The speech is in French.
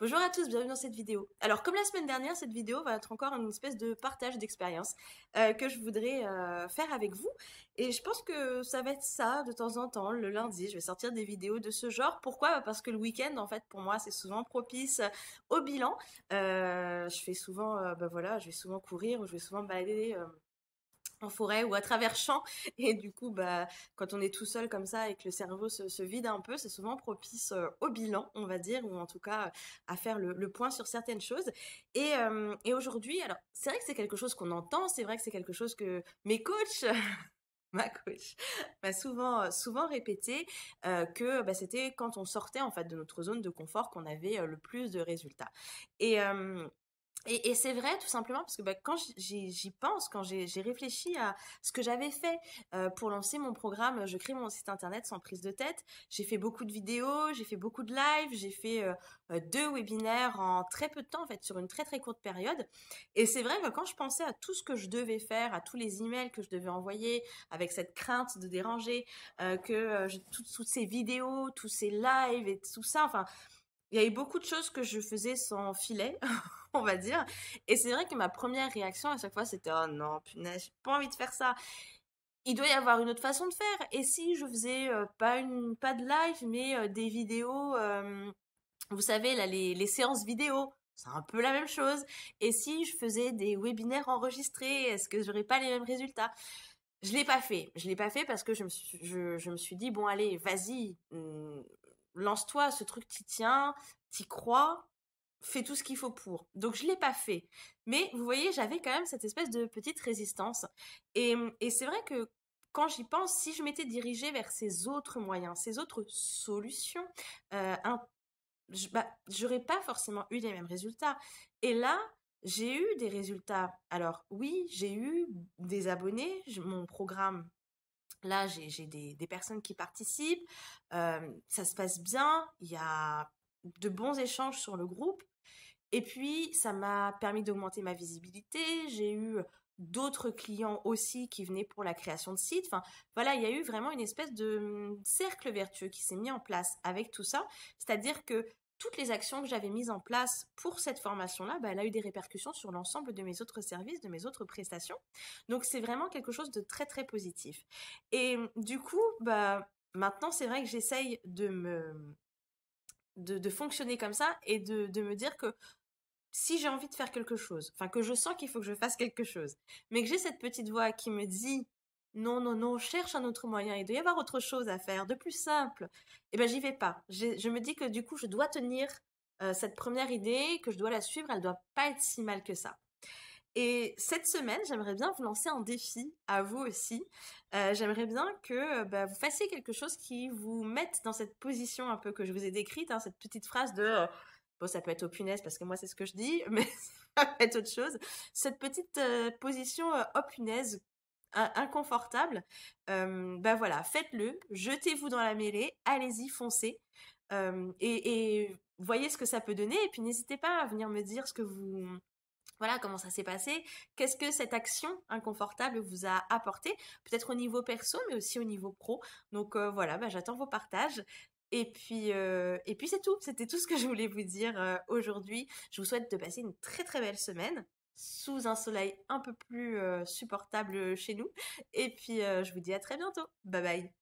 Bonjour à tous, bienvenue dans cette vidéo. Alors, comme la semaine dernière, cette vidéo va être encore une espèce de partage d'expérience que je voudrais faire avec vous. Et je pense que ça va être ça de temps en temps, le lundi. Je vais sortir des vidéos de ce genre. Pourquoi? Parce que le week-end, en fait, pour moi, c'est souvent propice au bilan. Je fais souvent, voilà, je vais souvent courir ou je vais souvent me balader en forêt ou à travers champs. Et du coup, quand on est tout seul comme ça et que le cerveau se vide un peu, c'est souvent propice au bilan, on va dire, ou en tout cas à faire le point sur certaines choses. Et aujourd'hui, alors c'est vrai que c'est quelque chose qu'on entend, c'est vrai que c'est quelque chose que mes coachs ma coach m'a souvent répété que c'était quand on sortait en fait de notre zone de confort qu'on avait le plus de résultats. Et, euh, et c'est vrai, tout simplement, parce que quand j'y pense, quand j'ai réfléchi à ce que j'avais fait pour lancer mon programme, je crée mon site internet sans prise de tête. J'ai fait beaucoup de vidéos, j'ai fait beaucoup de lives, j'ai fait 2 webinaires en très peu de temps, en fait, sur une très très courte période. Et c'est vrai que quand je pensais à tout ce que je devais faire, à tous les emails que je devais envoyer, avec cette crainte de déranger, toutes ces vidéos, tous ces lives et tout ça, enfin, il y avait beaucoup de choses que je faisais sans filet, on va dire. Et c'est vrai que ma première réaction à chaque fois, c'était oh non, punaise, j'ai pas envie de faire ça. Il doit y avoir une autre façon de faire. Et si je faisais pas de live, mais des vidéos, vous savez, là, les séances vidéo, c'est un peu la même chose. Et si je faisais des webinaires enregistrés, est-ce que j'aurais pas les mêmes résultats? Je l'ai pas fait. Je l'ai pas fait parce que je me suis dit, bon, allez, vas-y, lance-toi, ce truc t'y tient, t'y crois, fais tout ce qu'il faut pour. Donc, je l'ai pas fait. Mais vous voyez, j'avais quand même cette espèce de petite résistance. Et c'est vrai que quand j'y pense, si je m'étais dirigée vers ces autres moyens, ces autres solutions, un j'aurais pas forcément eu les mêmes résultats. Et là, j'ai eu des résultats. Alors oui, j'ai eu des abonnés, mon programme, là, j'ai des personnes qui participent, ça se passe bien, il y a de bons échanges sur le groupe. Et puis, ça m'a permis d'augmenter ma visibilité. J'ai eu d'autres clients aussi qui venaient pour la création de sites. Enfin, voilà, il y a eu vraiment une espèce de cercle vertueux qui s'est mis en place avec tout ça. C'est-à-dire que toutes les actions que j'avais mises en place pour cette formation-là, elle a eu des répercussions sur l'ensemble de mes autres services, de mes autres prestations. Donc, c'est vraiment quelque chose de très, très positif. Et du coup, maintenant, c'est vrai que j'essaye de fonctionner comme ça et de me dire que si j'ai envie de faire quelque chose, enfin que je sens qu'il faut que je fasse quelque chose, mais que j'ai cette petite voix qui me dit non, non, non, cherche un autre moyen, il doit y avoir autre chose à faire, de plus simple, et ben j'y vais pas. Je me dis que du coup, je dois tenir cette première idée, que je dois la suivre, elle doit pas être si mal que ça. Et cette semaine, j'aimerais bien vous lancer un défi à vous aussi. J'aimerais bien que vous fassiez quelque chose qui vous mette dans cette position un peu que je vous ai décrite, hein, cette petite phrase de bon, ça peut être au punaise parce que moi c'est ce que je dis, mais ça peut être autre chose. Cette petite position oh punaise inconfortable. Voilà, faites-le, jetez-vous dans la mêlée, allez-y, foncez. Et voyez ce que ça peut donner. Et puis n'hésitez pas à venir me dire ce que vous, voilà, comment ça s'est passé, qu'est-ce que cette action inconfortable vous a apporté, peut-être au niveau perso, mais aussi au niveau pro. Donc voilà, j'attends vos partages. Et puis c'est tout, c'était tout ce que je voulais vous dire aujourd'hui. Je vous souhaite de passer une très très belle semaine sous un soleil un peu plus supportable chez nous. Et puis je vous dis à très bientôt. Bye bye.